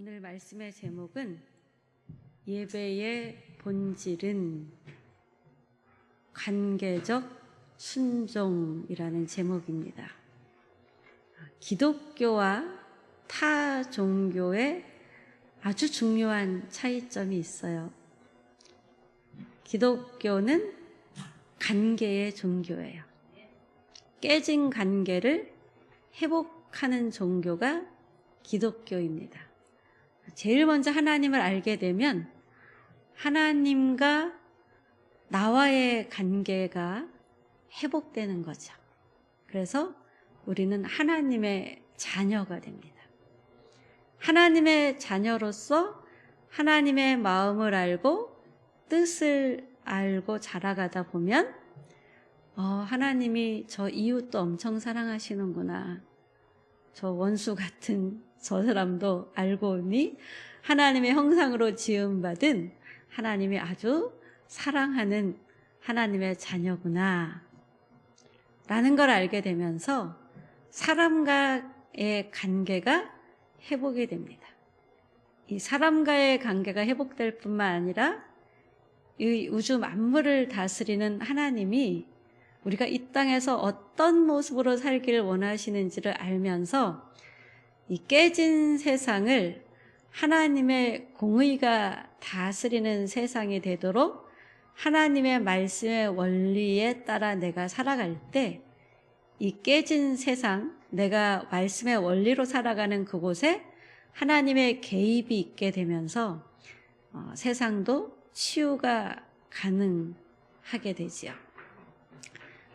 오늘 말씀의 제목은 예배의 본질은 관계적 순종이라는 제목입니다. 기독교와 타 종교에 아주 중요한 차이점이 있어요. 기독교는 관계의 종교예요. 깨진 관계를 회복하는 종교가 기독교입니다. 제일 먼저 하나님을 알게 되면 하나님과 나와의 관계가 회복되는 거죠. 그래서 우리는 하나님의 자녀가 됩니다. 하나님의 자녀로서 하나님의 마음을 알고 뜻을 알고 자라가다 보면 하나님이 저 이웃도 엄청 사랑하시는구나. 저 원수 같은 저 사람도 알고 보니 하나님의 형상으로 지음받은 하나님이 아주 사랑하는 하나님의 자녀구나 라는 걸 알게 되면서 사람과의 관계가 회복이 됩니다. 이 사람과의 관계가 회복될 뿐만 아니라 이 우주 만물을 다스리는 하나님이 우리가 이 땅에서 어떤 모습으로 살기를 원하시는지를 알면서 이 깨진 세상을 하나님의 공의가 다스리는 세상이 되도록 하나님의 말씀의 원리에 따라 내가 살아갈 때 이 깨진 세상, 내가 말씀의 원리로 살아가는 그곳에 하나님의 개입이 있게 되면서 세상도 치유가 가능하게 되지요.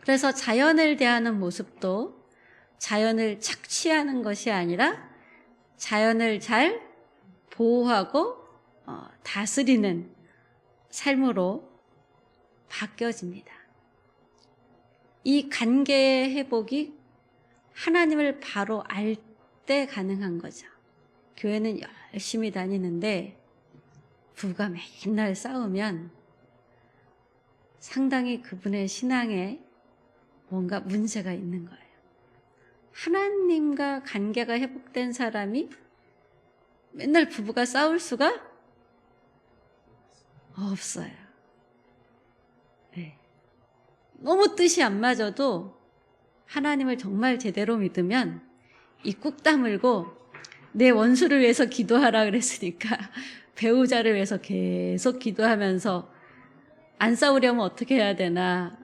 그래서 자연을 대하는 모습도 자연을 착취하는 것이 아니라 자연을 잘 보호하고 다스리는 삶으로 바뀌어집니다. 이 관계의 회복이 하나님을 바로 알 때 가능한 거죠. 교회는 열심히 다니는데 부부가 맨날 싸우면 상당히 그분의 신앙에 뭔가 문제가 있는 거예요. 하나님과 관계가 회복된 사람이 맨날 부부가 싸울 수가 없어요. 네. 너무 뜻이 안 맞아도 하나님을 정말 제대로 믿으면 입국 다물고 내 원수를 위해서 기도하라 그랬으니까 배우자를 위해서 계속 기도하면서 안 싸우려면 어떻게 해야 되나,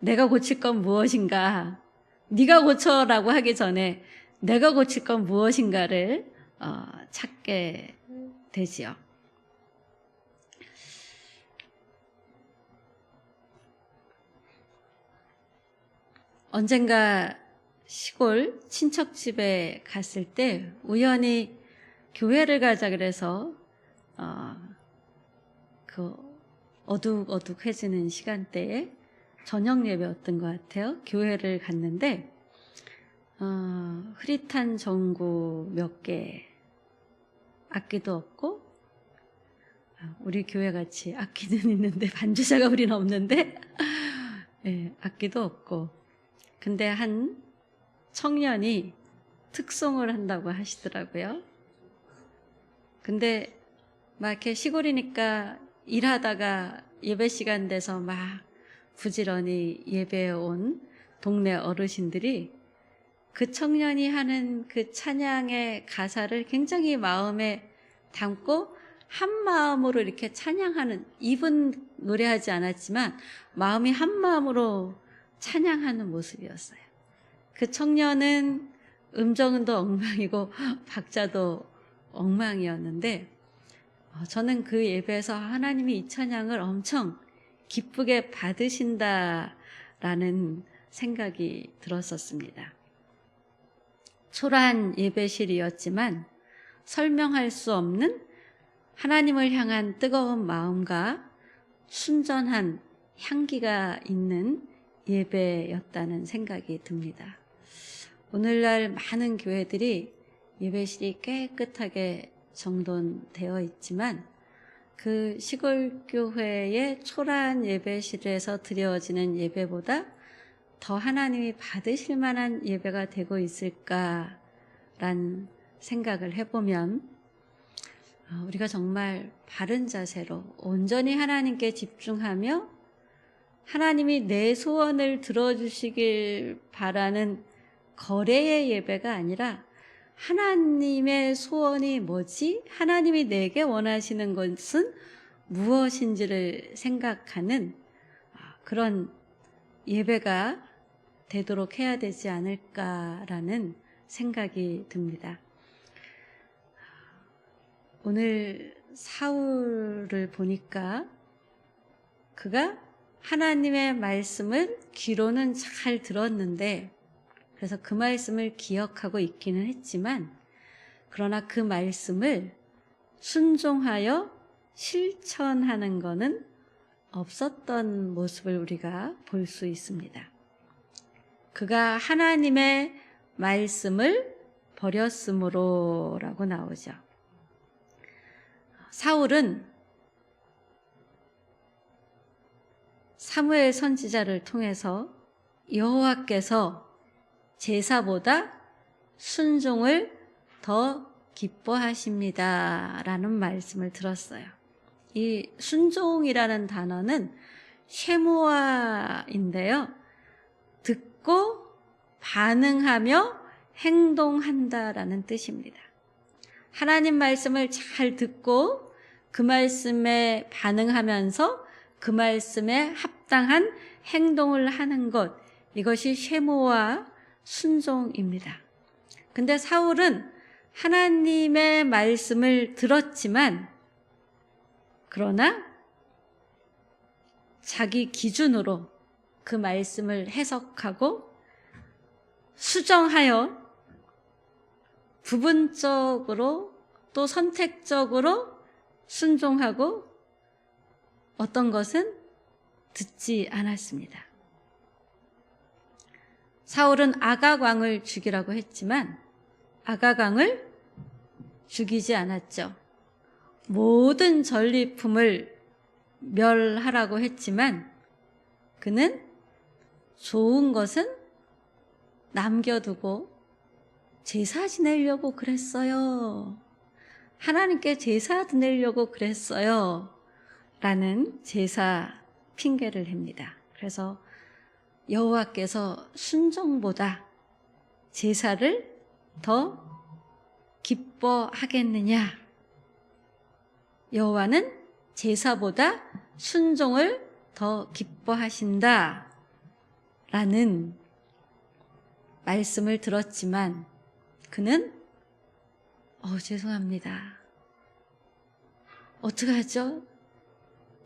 내가 고칠 건 무엇인가, 네가 고쳐라고 하기 전에 내가 고칠 건 무엇인가를 찾게 되지요. 언젠가 시골 친척집에 갔을 때 우연히 교회를 가자 그래서 그 어둑어둑해지는 시간대에 저녁 예배였던 것 같아요. 교회를 갔는데 흐릿한 전구 몇 개, 악기도 없고, 우리 교회 같이 악기는 있는데 반주자가 우리는 없는데 네, 악기도 없고, 근데 한 청년이 특송을 한다고 하시더라고요. 근데 막 이렇게 시골이니까 일하다가 예배 시간 돼서 막 부지런히 예배에 온 동네 어르신들이 그 청년이 하는 그 찬양의 가사를 굉장히 마음에 담고 한 마음으로 이렇게 찬양하는, 입은 노래하지 않았지만 마음이 한 마음으로 찬양하는 모습이었어요. 그 청년은 음정도 엉망이고 박자도 엉망이었는데 저는 그 예배에서 하나님이 이 찬양을 엄청 기쁘게 받으신다라는 생각이 들었었습니다. 초라한 예배실이었지만 설명할 수 없는 하나님을 향한 뜨거운 마음과 순전한 향기가 있는 예배였다는 생각이 듭니다. 오늘날 많은 교회들이 예배실이 깨끗하게 정돈되어 있지만 그 시골 교회의 초라한 예배실에서 드려지는 예배보다 더 하나님이 받으실 만한 예배가 되고 있을까란 생각을 해보면 우리가 정말 바른 자세로 온전히 하나님께 집중하며 하나님이 내 소원을 들어주시길 바라는 거래의 예배가 아니라 하나님의 소원이 뭐지? 하나님이 내게 원하시는 것은 무엇인지를 생각하는 그런 예배가 되도록 해야 되지 않을까라는 생각이 듭니다. 오늘 사울을 보니까 그가 하나님의 말씀을 귀로는 잘 들었는데, 그래서 그 말씀을 기억하고 있기는 했지만, 그러나 그 말씀을 순종하여 실천하는 것은 없었던 모습을 우리가 볼 수 있습니다. 그가 하나님의 말씀을 버렸으므로라고 나오죠. 사울은 사무엘 선지자를 통해서 여호와께서 제사보다 순종을 더 기뻐하십니다 라는 말씀을 들었어요. 이 순종이라는 단어는 쉐모아인데요, 듣고 반응하며 행동한다라는 뜻입니다. 하나님 말씀을 잘 듣고 그 말씀에 반응하면서 그 말씀에 합당한 행동을 하는 것, 이것이 쉐모아 순종입니다. 근데 사울은 하나님의 말씀을 들었지만, 그러나 자기 기준으로 그 말씀을 해석하고 수정하여 부분적으로 또 선택적으로 순종하고 어떤 것은 듣지 않았습니다. 사울은 아각 왕을 죽이라고 했지만 아각 왕을 죽이지 않았죠. 모든 전리품을 멸하라고 했지만 그는 좋은 것은 남겨두고 제사 지내려고 그랬어요. 하나님께 제사 드리려고 그랬어요. 라는 제사 핑계를 댑니다. 그래서 여호와께서 순종보다 제사를 더 기뻐하겠느냐? 여호와는 제사보다 순종을 더 기뻐하신다 라는 말씀을 들었지만 그는 죄송합니다. 어떡하죠?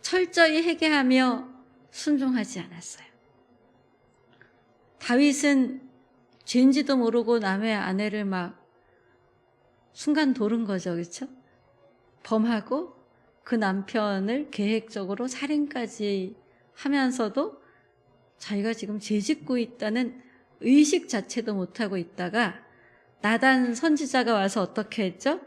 철저히 회개하며 순종하지 않았어요. 다윗은 죄인지도 모르고 남의 아내를 막 순간 도른 거죠. 그렇죠? 범하고 그 남편을 계획적으로 살인까지 하면서도 자기가 지금 죄짓고 있다는 의식 자체도 못하고 있다가 나단 선지자가 와서 어떻게 했죠?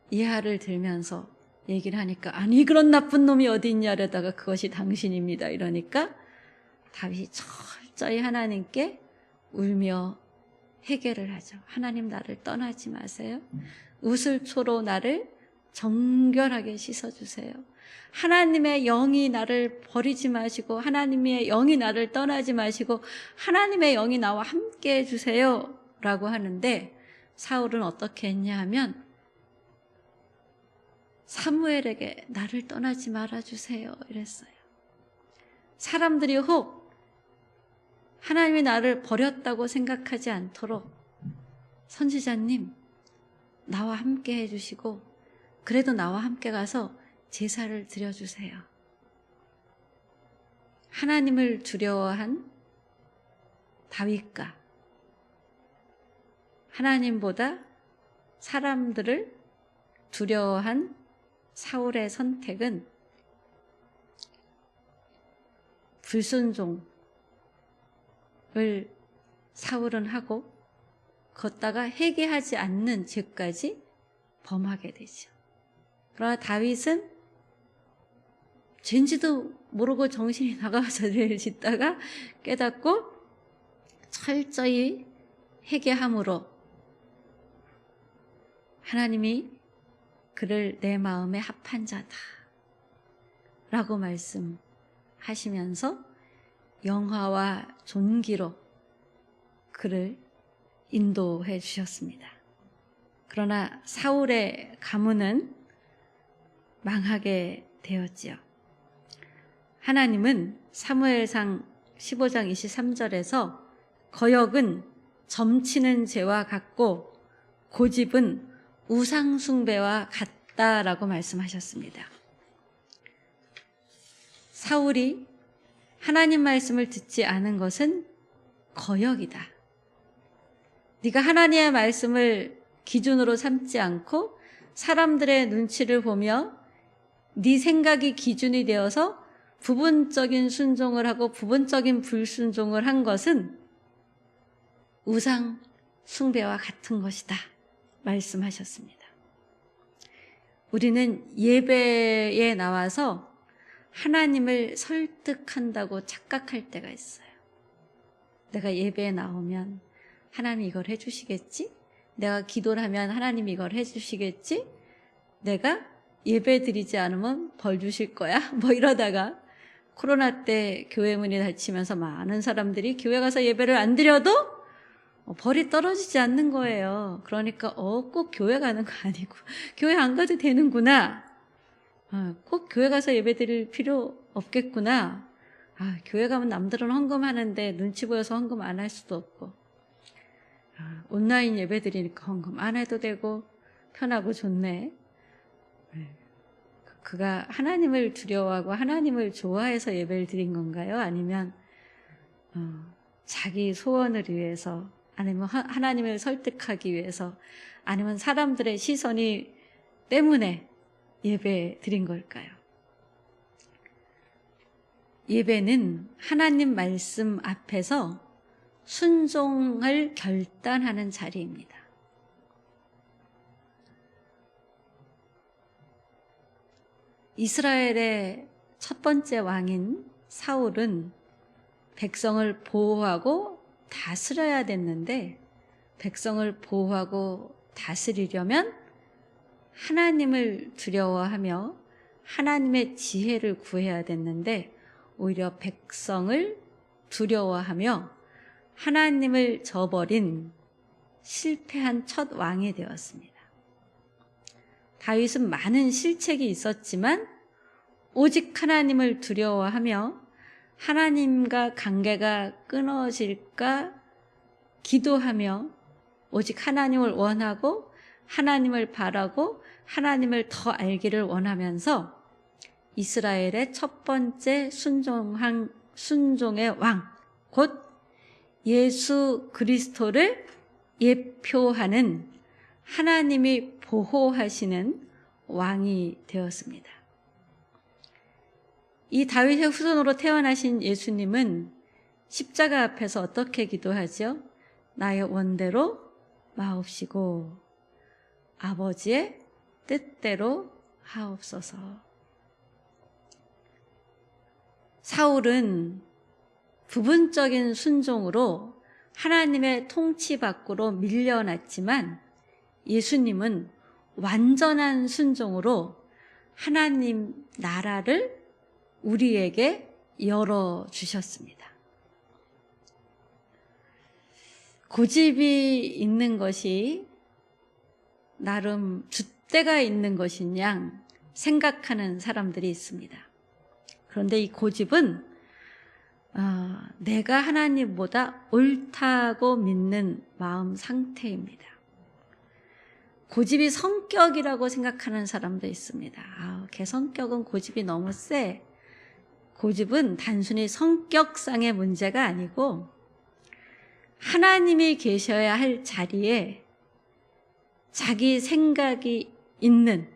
이하를 들면서 얘기를 하니까 아니 그런 나쁜 놈이 어디 있냐려다가 그것이 당신입니다 이러니까 다윗이 철저히 하나님께 울며 회개를 하죠. 하나님 나를 떠나지 마세요. 우슬초로 나를 정결하게 씻어주세요. 하나님의 영이 나를 버리지 마시고 하나님의 영이 나를 떠나지 마시고 하나님의 영이 나와 함께 해주세요 라고 하는데 사울은 어떻게 했냐 하면 사무엘에게 나를 떠나지 말아주세요 이랬어요. 사람들이 혹 하나님이 나를 버렸다고 생각하지 않도록 선지자님 나와 함께 해주시고 그래도 나와 함께 가서 제사를 드려주세요. 하나님을 두려워한 다윗과 하나님보다 사람들을 두려워한 사울의 선택은 불순종을 사울은 하고 걷다가 회개하지 않는 죄까지 범하게 되죠. 그러나 다윗은 죄인지도 모르고 정신이 나가서 죄를 짓다가 깨닫고 철저히 회개함으로 하나님이 그를 내 마음에 합한 자다 라고 말씀하시면서 영화와 존귀로 그를 인도해 주셨습니다. 그러나 사울의 가문은 망하게 되었지요. 하나님은 사무엘상 15장 23절에서 거역은 점치는 죄와 같고 고집은 우상 숭배와 같다라고 말씀하셨습니다. 사울이 하나님 말씀을 듣지 않은 것은 거역이다. 네가 하나님의 말씀을 기준으로 삼지 않고 사람들의 눈치를 보며 네 생각이 기준이 되어서 부분적인 순종을 하고 부분적인 불순종을 한 것은 우상 숭배와 같은 것이다 말씀하셨습니다. 우리는 예배에 나와서 하나님을 설득한다고 착각할 때가 있어요. 내가 예배에 나오면 하나님 이걸 해주시겠지? 내가 기도를 하면 하나님 이걸 해주시겠지? 내가 예배 드리지 않으면 벌 주실 거야? 뭐 이러다가 코로나 때 교회 문이 닫히면서 많은 사람들이 교회 가서 예배를 안 드려도 벌이 떨어지지 않는 거예요. 그러니까 꼭 교회 가는 거 아니고 교회 안 가도 되는구나. 꼭 교회 가서 예배 드릴 필요 없겠구나. 교회 가면 남들은 헌금하는데 눈치 보여서 헌금 안 할 수도 없고 온라인 예배 드리니까 헌금 안 해도 되고 편하고 좋네. 그가 하나님을 두려워하고 하나님을 좋아해서 예배를 드린 건가요? 아니면 자기 소원을 위해서, 아니면 하나님을 설득하기 위해서, 아니면 사람들의 시선이 때문에 예배 드린 걸까요? 예배는 하나님 말씀 앞에서 순종을 결단하는 자리입니다. 이스라엘의 첫 번째 왕인 사울은 백성을 보호하고 다스려야 됐는데, 백성을 보호하고 다스리려면 하나님을 두려워하며 하나님의 지혜를 구해야 됐는데, 오히려 백성을 두려워하며 하나님을 저버린 실패한 첫 왕이 되었습니다. 다윗은 많은 실책이 있었지만 오직 하나님을 두려워하며 하나님과 관계가 끊어질까 기도하며 오직 하나님을 원하고 하나님을 바라고 하나님을 더 알기를 원하면서 이스라엘의 첫 번째 순종의 왕, 곧 예수 그리스도를 예표하는 하나님이 보호하시는 왕이 되었습니다. 이 다윗의 후손으로 태어나신 예수님은 십자가 앞에서 어떻게 기도하죠? 나의 원대로 마옵시고 아버지의 뜻대로 하옵소서. 사울은 부분적인 순종으로 하나님의 통치 밖으로 밀려났지만 예수님은 완전한 순종으로 하나님 나라를 우리에게 열어주셨습니다. 고집이 있는 것이 나름 줏대가 있는 것인 양 생각하는 사람들이 있습니다. 그런데 이 고집은 내가 하나님보다 옳다고 믿는 마음 상태입니다. 고집이 성격이라고 생각하는 사람도 있습니다. 걔 성격은 고집이 너무 세. 고집은 단순히 성격상의 문제가 아니고 하나님이 계셔야 할 자리에 자기 생각이 있는,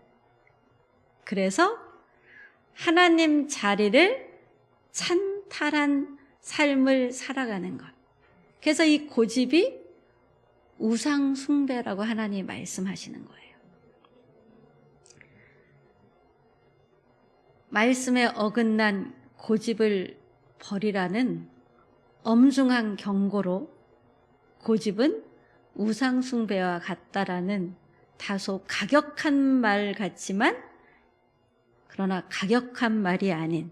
그래서 하나님 자리를 찬탈한 삶을 살아가는 것. 그래서 이 고집이 우상 숭배라고 하나님이 말씀하시는 거예요. 말씀에 어긋난 고집을 버리라는 엄중한 경고로 고집은 우상 숭배와 같다라는 다소 가격한 말 같지만 그러나 가격한 말이 아닌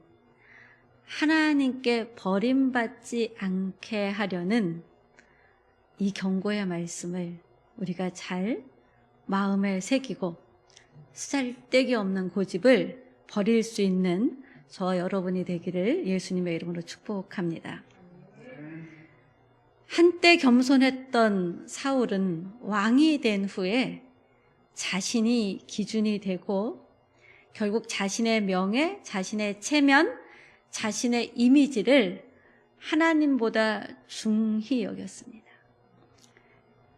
하나님께 버림받지 않게 하려는 이 경고의 말씀을 우리가 잘 마음에 새기고 쓰잘데기 없는 고집을 버릴 수 있는 저와 여러분이 되기를 예수님의 이름으로 축복합니다. 한때 겸손했던 사울은 왕이 된 후에 자신이 기준이 되고 결국 자신의 명예, 자신의 체면, 자신의 이미지를 하나님보다 중히 여겼습니다.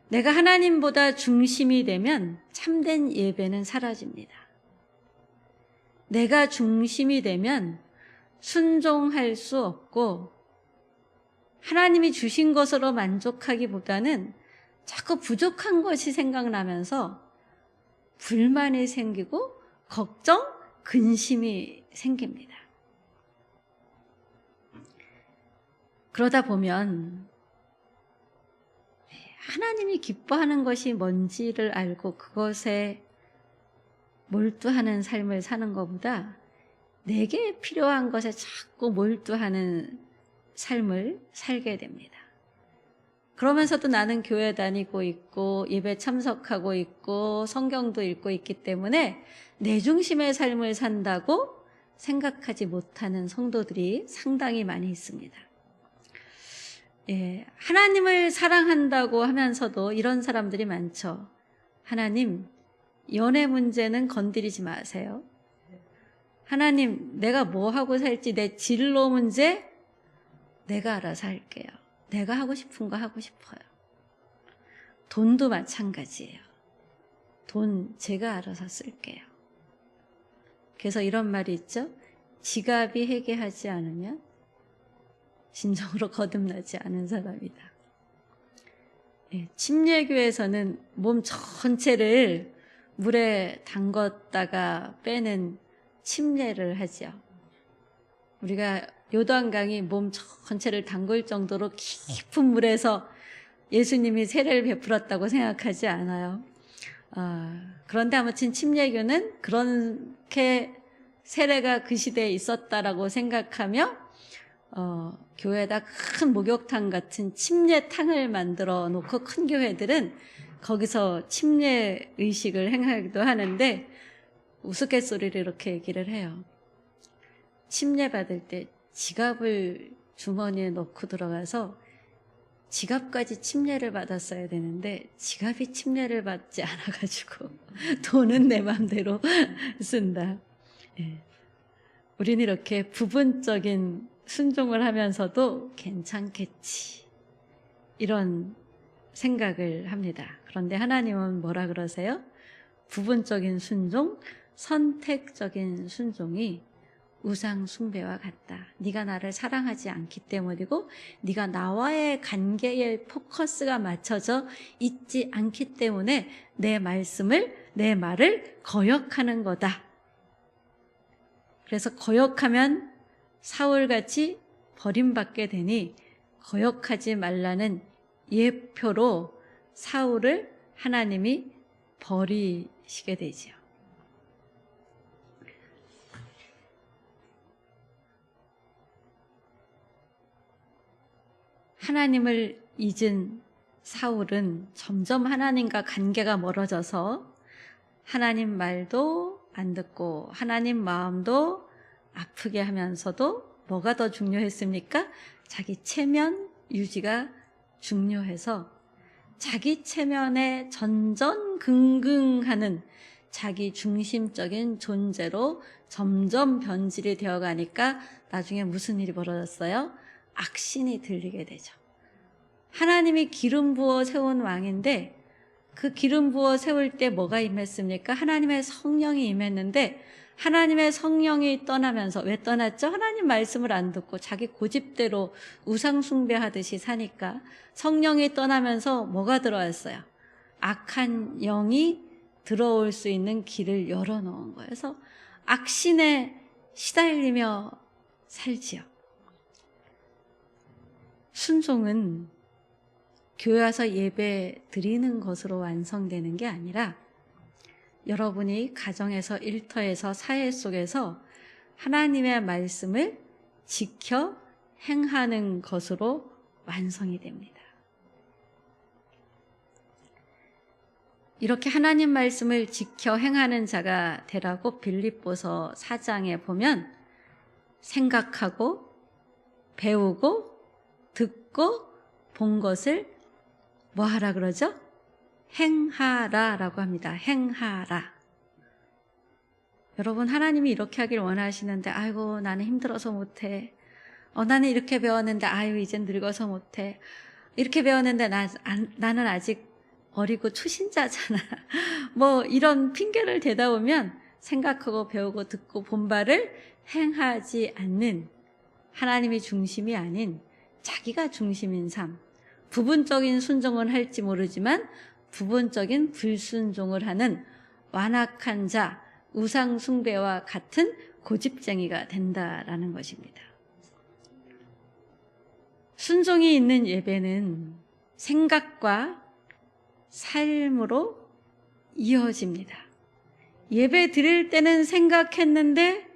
내가 하나님보다 중심이 되면 참된 예배는 사라집니다. 내가 중심이 되면 순종할 수 없고 하나님이 주신 것으로 만족하기보다는 자꾸 부족한 것이 생각나면서 불만이 생기고 걱정, 근심이 생깁니다. 그러다 보면 하나님이 기뻐하는 것이 뭔지를 알고 그것에 몰두하는 삶을 사는 것보다 내게 필요한 것에 자꾸 몰두하는 삶을 살게 됩니다. 그러면서도 나는 교회 다니고 있고 예배 참석하고 있고 성경도 읽고 있기 때문에 내 중심의 삶을 산다고 생각하지 못하는 성도들이 상당히 많이 있습니다. 하나님을 사랑한다고 하면서도 이런 사람들이 많죠. 하나님, 연애 문제는 건드리지 마세요. 하나님, 내가 뭐 하고 살지 내 진로 문제 내가 알아서 할게요. 내가 하고 싶은 거 하고 싶어요. 돈도 마찬가지예요. 돈 제가 알아서 쓸게요. 그래서 이런 말이 있죠. 지갑이 회개하지 않으면 진정으로 거듭나지 않은 사람이다. 침례교에서는 몸 전체를 물에 담궜다가 빼는 침례를 하죠. 우리가 요단강이 몸 전체를 담글 정도로 깊은 물에서 예수님이 세례를 베풀었다고 생각하지 않아요. 그런데 아무튼 침례교는 그렇게 세례가 그 시대에 있었다라고 생각하며 교회에다 큰 목욕탕 같은 침례탕을 만들어 놓고 큰 교회들은 거기서 침례 의식을 행하기도 하는데 우스갯소리를 이렇게 얘기를 해요. 침례 받을 때 지갑을 주머니에 넣고 들어가서 지갑까지 침례를 받았어야 되는데 지갑이 침례를 받지 않아가지고 돈은 내 맘대로 쓴다. 우리는 이렇게 부분적인 순종을 하면서도 괜찮겠지 이런 생각을 합니다. 그런데 하나님은 뭐라 그러세요? 부분적인 순종, 선택적인 순종이 우상 숭배와 같다. 네가 나를 사랑하지 않기 때문이고 네가 나와의 관계에 포커스가 맞춰져 있지 않기 때문에 내 말을 거역하는 거다. 그래서 거역하면 사울같이 버림받게 되니 거역하지 말라는 예표로 사울을 하나님이 버리시게 되지요. 하나님을 잊은 사울은 점점 하나님과 관계가 멀어져서 하나님 말도 안 듣고 하나님 마음도 아프게 하면서도 뭐가 더 중요했습니까? 자기 체면 유지가 중요해서 자기 체면에 전전긍긍하는 자기 중심적인 존재로 점점 변질이 되어가니까 나중에 무슨 일이 벌어졌어요? 악신이 들리게 되죠. 하나님이 기름 부어 세운 왕인데 그 기름 부어 세울 때 뭐가 임했습니까? 하나님의 성령이 임했는데 하나님의 성령이 떠나면서 왜 떠났죠? 하나님 말씀을 안 듣고 자기 고집대로 우상 숭배하듯이 사니까 성령이 떠나면서 뭐가 들어왔어요? 악한 영이 들어올 수 있는 길을 열어놓은 거예요. 그래서 악신에 시달리며 살지요. 순종은 교회 와서 예배 드리는 것으로 완성되는 게 아니라 여러분이 가정에서, 일터에서, 사회 속에서 하나님의 말씀을 지켜 행하는 것으로 완성이 됩니다. 이렇게 하나님 말씀을 지켜 행하는 자가 되라고 빌립보서 4장에 보면 생각하고 배우고 듣고 본 것을 뭐 하라 그러죠? 행하라라고 합니다. 행하라. 여러분, 하나님이 이렇게 하길 원하시는데 아이고 나는 힘들어서 못해. 나는 이렇게 배웠는데 아유 이젠 늙어서 못해. 이렇게 배웠는데 나는 아직 어리고 초신자잖아. 뭐 이런 핑계를 대다 보면 생각하고 배우고 듣고 본 바를 행하지 않는, 하나님이 중심이 아닌 자기가 중심인 삶, 부분적인 순종은 할지 모르지만 부분적인 불순종을 하는 완악한 자, 우상 숭배와 같은 고집쟁이가 된다라는 것입니다. 순종이 있는 예배는 생각과 삶으로 이어집니다. 예배 드릴 때는 생각했는데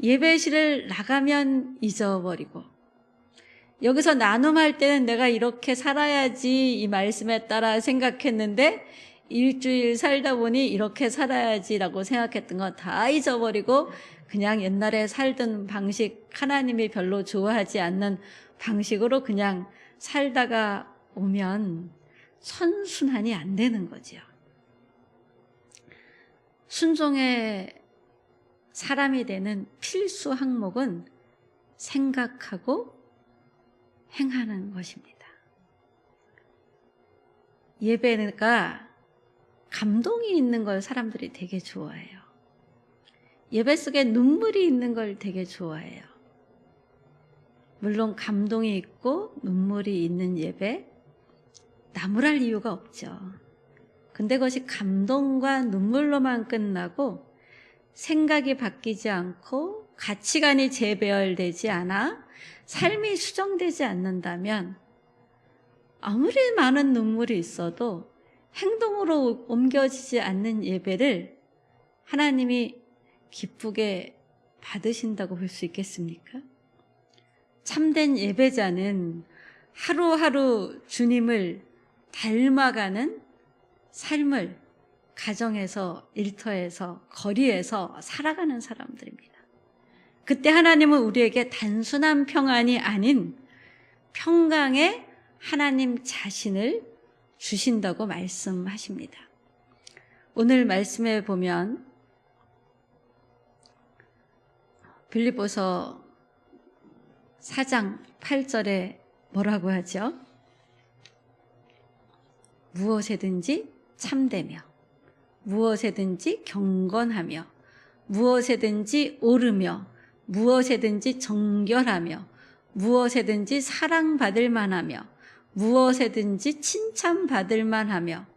예배실을 나가면 잊어버리고, 여기서 나눔할 때는 내가 이렇게 살아야지 이 말씀에 따라 생각했는데 일주일 살다 보니 이렇게 살아야지라고 생각했던 거 다 잊어버리고 그냥 옛날에 살던 방식, 하나님이 별로 좋아하지 않는 방식으로 그냥 살다가 오면 선순환이 안 되는 거지요. 순종의 사람이 되는 필수 항목은 생각하고 행하는 것입니다. 예배가 감동이 있는 걸 사람들이 되게 좋아해요. 예배 속에 눈물이 있는 걸 되게 좋아해요. 물론 감동이 있고 눈물이 있는 예배, 나무랄 이유가 없죠. 근데 그것이 감동과 눈물로만 끝나고 생각이 바뀌지 않고 가치관이 재배열되지 않아 삶이 수정되지 않는다면 아무리 많은 눈물이 있어도 행동으로 옮겨지지 않는 예배를 하나님이 기쁘게 받으신다고 볼 수 있겠습니까? 참된 예배자는 하루하루 주님을 닮아가는 삶을 가정에서, 일터에서, 거리에서 살아가는 사람들입니다. 그때 하나님은 우리에게 단순한 평안이 아닌 평강의 하나님 자신을 주신다고 말씀하십니다. 오늘 말씀에 보면 빌립보서 4장 8절에 뭐라고 하죠? 무엇에든지 참되며, 무엇에든지 경건하며, 무엇에든지 옳으며, 무엇에든지 정결하며, 무엇에든지 사랑받을 만하며, 무엇에든지 칭찬받을 만하며,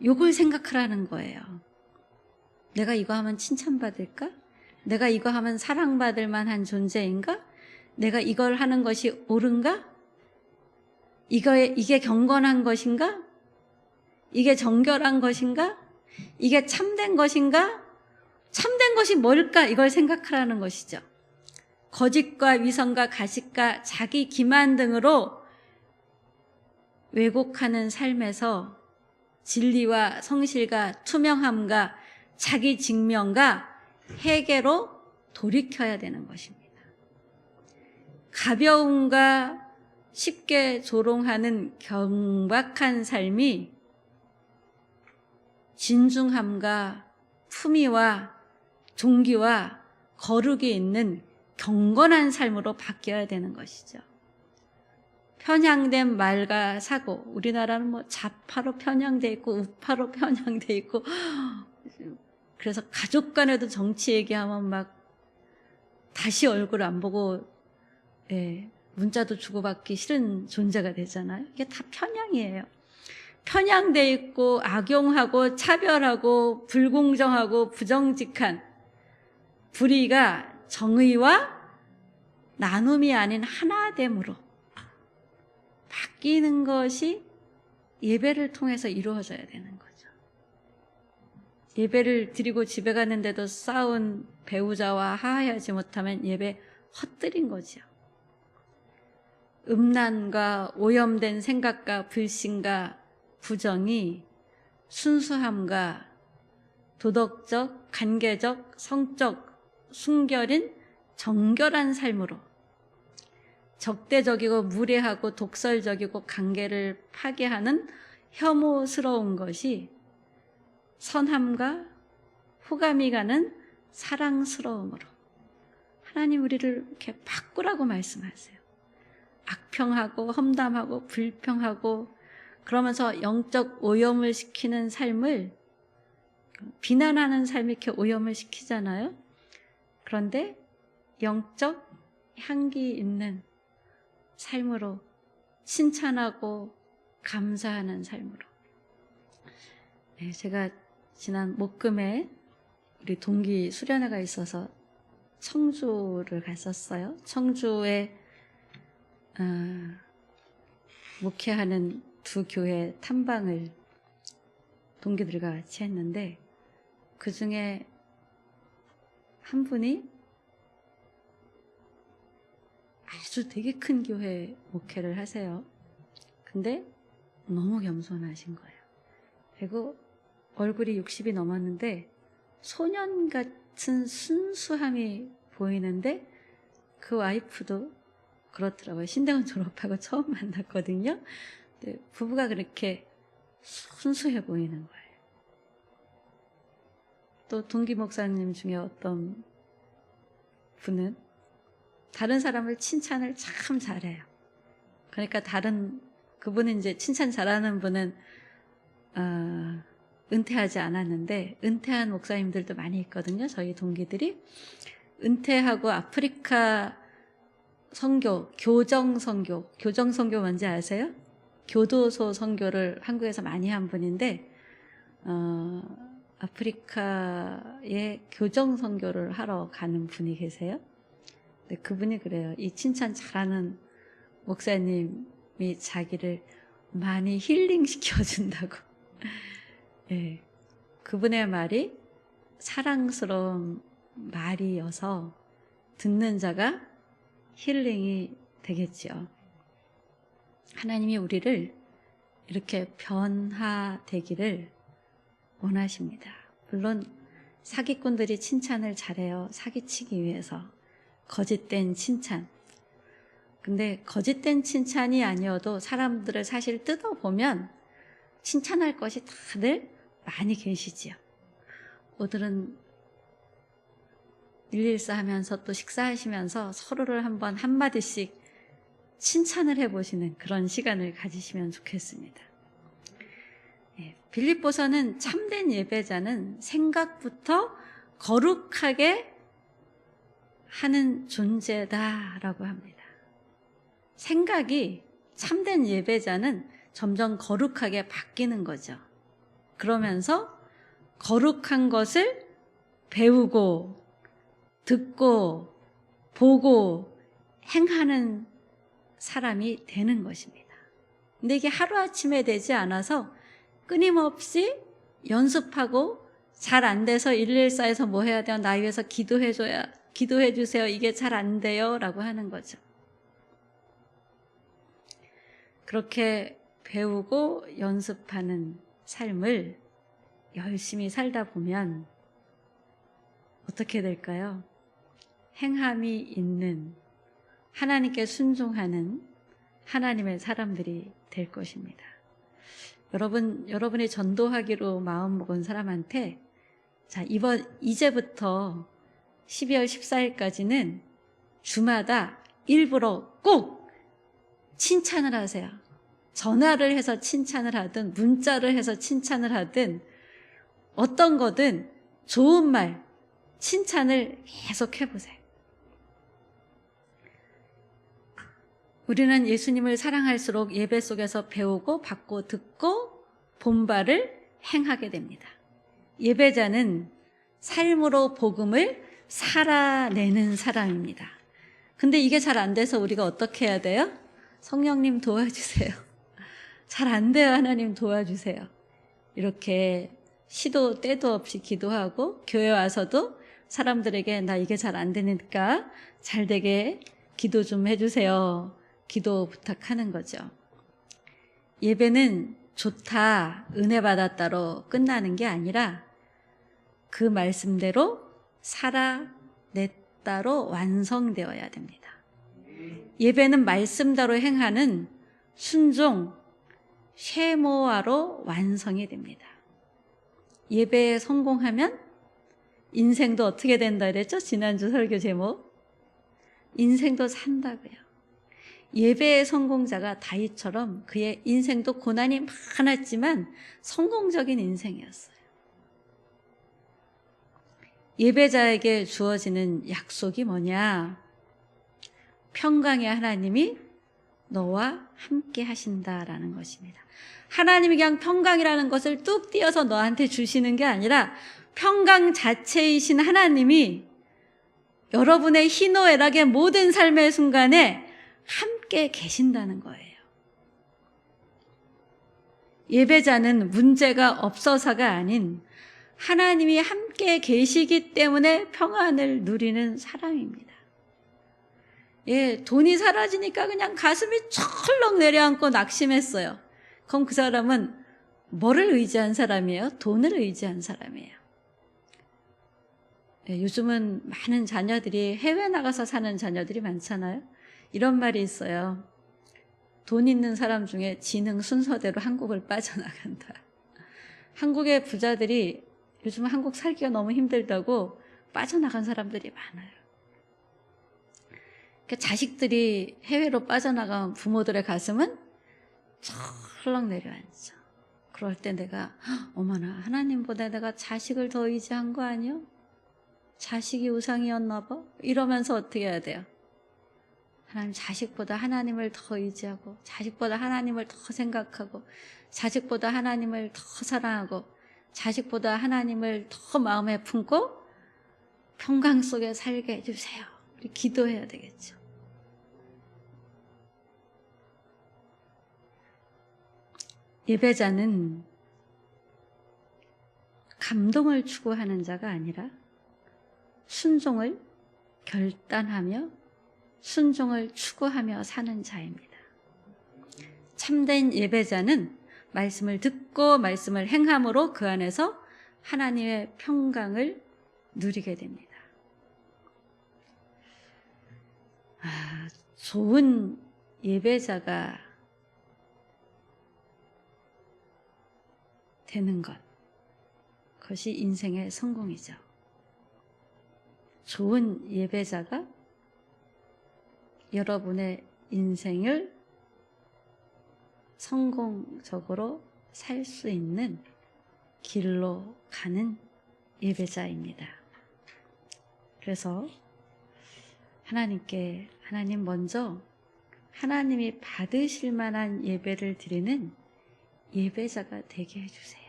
요걸 생각하라는 거예요. 내가 이거 하면 칭찬받을까? 내가 이거 하면 사랑받을 만한 존재인가? 내가 이걸 하는 것이 옳은가? 이게 경건한 것인가? 이게 정결한 것인가? 이게 참된 것인가? 참된 것이 뭘까? 이걸 생각하라는 것이죠. 거짓과 위선과 가식과 자기 기만 등으로 왜곡하는 삶에서 진리와 성실과 투명함과 자기 증명과 회개로 돌이켜야 되는 것입니다. 가벼움과 쉽게 조롱하는 경박한 삶이 진중함과 품위와 종기와 거룩이 있는 경건한 삶으로 바뀌어야 되는 것이죠. 편향된 말과 사고, 우리나라는 뭐 좌파로 편향돼 있고 우파로 편향돼 있고, 그래서 가족 간에도 정치 얘기하면 막 다시 얼굴 안 보고 문자도 주고받기 싫은 존재가 되잖아요. 이게 다 편향이에요. 편향돼 있고 악용하고 차별하고 불공정하고 부정직한 불의가 정의와 나눔이 아닌 하나됨으로 바뀌는 것이 예배를 통해서 이루어져야 되는 거죠. 예배를 드리고 집에 갔는데도 싸운 배우자와 화해하지 못하면 예배 헛들인 거죠. 음란과 오염된 생각과 불신과 부정이 순수함과 도덕적, 관계적, 성적, 순결인 정결한 삶으로 적대적이고 무례하고 독설적이고 관계를 파괴하는 혐오스러운 것이 선함과 호감이 가는 사랑스러움으로 하나님 우리를 이렇게 바꾸라고 말씀하세요. 악평하고 험담하고 불평하고 그러면서 영적 오염을 시키는 삶을 비난하는 삶이 이렇게 오염을 시키잖아요. 그런데 영적 향기 있는 삶으로 칭찬하고 감사하는 삶으로. 네, 제가 지난 목금에 우리 동기 수련회가 있어서 청주를 갔었어요. 청주에 목회하는 두 교회 탐방을 동기들과 같이 했는데 그 중에 한 분이 아주 되게 큰 교회 목회를 하세요. 근데 너무 겸손하신 거예요. 그리고 얼굴이 60이 넘었는데 소년 같은 순수함이 보이는데 그 와이프도 그렇더라고요. 신대원 졸업하고 처음 만났거든요. 근데 부부가 그렇게 순수해 보이는 거예요. 또 동기 목사님 중에 어떤 분은 다른 사람을 칭찬을 참 잘해요. 그러니까 그분은 이제 칭찬 잘하는 분은 은퇴하지 않았는데 은퇴한 목사님들도 많이 있거든요. 저희 동기들이 은퇴하고 아프리카 선교, 교정 선교 뭔지 아세요? 교도소 선교를 한국에서 많이 한 분인데 아프리카에 교정 선교를 하러 가는 분이 계세요. 근데 그분이 그래요. 이 칭찬 잘하는 목사님이 자기를 많이 힐링 시켜준다고. 네, 그분의 말이 사랑스러운 말이어서 듣는 자가 힐링이 되겠지요. 하나님이 우리를 이렇게 변화되기를 원하십니다. 물론 사기꾼들이 칭찬을 잘해요. 사기치기 위해서. 거짓된 칭찬. 근데 거짓된 칭찬이 아니어도 사람들을 사실 뜯어보면 칭찬할 것이 다들 많이 계시지요. 오늘은 114 하면서 또 식사하시면서 서로를 한번 한마디씩 칭찬을 해보시는 그런 시간을 가지시면 좋겠습니다. 빌립보서는 참된 예배자는 생각부터 거룩하게 하는 존재다라고 합니다. 생각이 참된 예배자는 점점 거룩하게 바뀌는 거죠. 그러면서 거룩한 것을 배우고 듣고 보고 행하는 사람이 되는 것입니다. 근데 이게 하루아침에 되지 않아서 끊임없이 연습하고 잘 안 돼서 114에서 뭐 해야 돼요? 나 위해서 기도해 주세요. 이게 잘 안 돼요. 라고 하는 거죠. 그렇게 배우고 연습하는 삶을 열심히 살다 보면 어떻게 될까요? 행함이 있는 하나님께 순종하는 하나님의 사람들이 될 것입니다. 여러분이 전도하기로 마음먹은 사람한테 자, 이제부터 12월 14일까지는 주마다 일부러 꼭 칭찬을 하세요. 전화를 해서 칭찬을 하든 문자를 해서 칭찬을 하든 어떤 거든 좋은 말, 칭찬을 계속 해보세요. 우리는 예수님을 사랑할수록 예배 속에서 배우고 받고 듣고 본바를 행하게 됩니다. 예배자는 삶으로 복음을 살아내는 사람입니다. 근데 이게 잘 안 돼서 우리가 어떻게 해야 돼요? 성령님 도와주세요. 잘 안 돼요. 하나님 도와주세요. 이렇게 시도 때도 없이 기도하고 교회 와서도 사람들에게 나 이게 잘 안 되니까 잘 되게 기도 좀 해주세요. 기도 부탁하는 거죠. 예배는 좋다, 은혜 받았다로 끝나는 게 아니라 그 말씀대로 살아냈다로 완성되어야 됩니다. 예배는 말씀대로 행하는 순종, 쉐모아로 완성이 됩니다. 예배에 성공하면 인생도 어떻게 된다 그랬죠? 지난주 설교 제목. 인생도 산다고요. 예배의 성공자가 다윗처럼 그의 인생도 고난이 많았지만 성공적인 인생이었어요. 예배자에게 주어지는 약속이 뭐냐? 평강의 하나님이 너와 함께 하신다라는 것입니다. 하나님이 그냥 평강이라는 것을 뚝 띄어서 너한테 주시는 게 아니라 평강 자체이신 하나님이 여러분의 희노애락의 모든 삶의 순간에 함께 계신다는 거예요. 예배자는 문제가 없어서가 아닌 하나님이 함께 계시기 때문에 평안을 누리는 사람입니다. 예, 돈이 사라지니까 그냥 가슴이 철렁 내려앉고 낙심했어요. 그럼 그 사람은 뭐를 의지한 사람이에요? 돈을 의지한 사람이에요. 예, 요즘은 많은 자녀들이 해외 나가서 사는 자녀들이 많잖아요. 이런 말이 있어요. 돈 있는 사람 중에 지능 순서대로 한국을 빠져나간다. 한국의 부자들이 요즘 한국 살기가 너무 힘들다고 빠져나간 사람들이 많아요. 자식들이 해외로 빠져나간 부모들의 가슴은 철렁 내려앉죠. 그럴 때 내가 어머나 하나님보다 내가 자식을 더 의지한 거 아니요? 자식이 우상이었나 봐? 이러면서 어떻게 해야 돼요? 하나님, 자식보다 하나님을 더 의지하고 자식보다 하나님을 더 생각하고 자식보다 하나님을 더 사랑하고 자식보다 하나님을 더 마음에 품고 평강 속에 살게 해주세요. 우리 기도해야 되겠죠. 예배자는 감동을 추구하는 자가 아니라 순종을 결단하며 순종을 추구하며 사는 자입니다. 참된 예배자는 말씀을 듣고 말씀을 행함으로 그 안에서 하나님의 평강을 누리게 됩니다. 좋은 예배자가 되는 것, 그것이 인생의 성공이죠. 좋은 예배자가 여러분의 인생을 성공적으로 살 수 있는 길로 가는 예배자입니다. 그래서 하나님께 하나님 먼저 하나님이 받으실 만한 예배를 드리는 예배자가 되게 해주세요.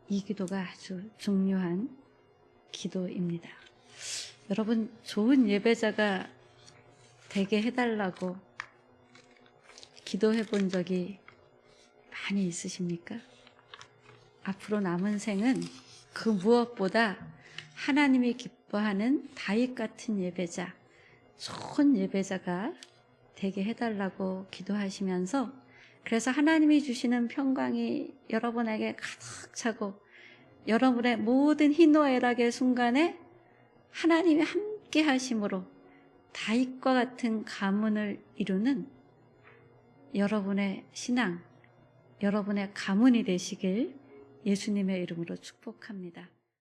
이 기도가 아주 중요한 기도입니다. 여러분, 좋은 예배자가 되게 해달라고 기도해 본 적이 많이 있으십니까? 앞으로 남은 생은 그 무엇보다 하나님이 기뻐하는 다윗 같은 예배자, 좋은 예배자가 되게 해달라고 기도하시면서, 그래서 하나님이 주시는 평강이 여러분에게 가득 차고 여러분의 모든 희노애락의 순간에 하나님이 함께 하심으로 다윗과 같은 가문을 이루는 여러분의 신앙, 여러분의 가문이 되시길 예수님의 이름으로 축복합니다.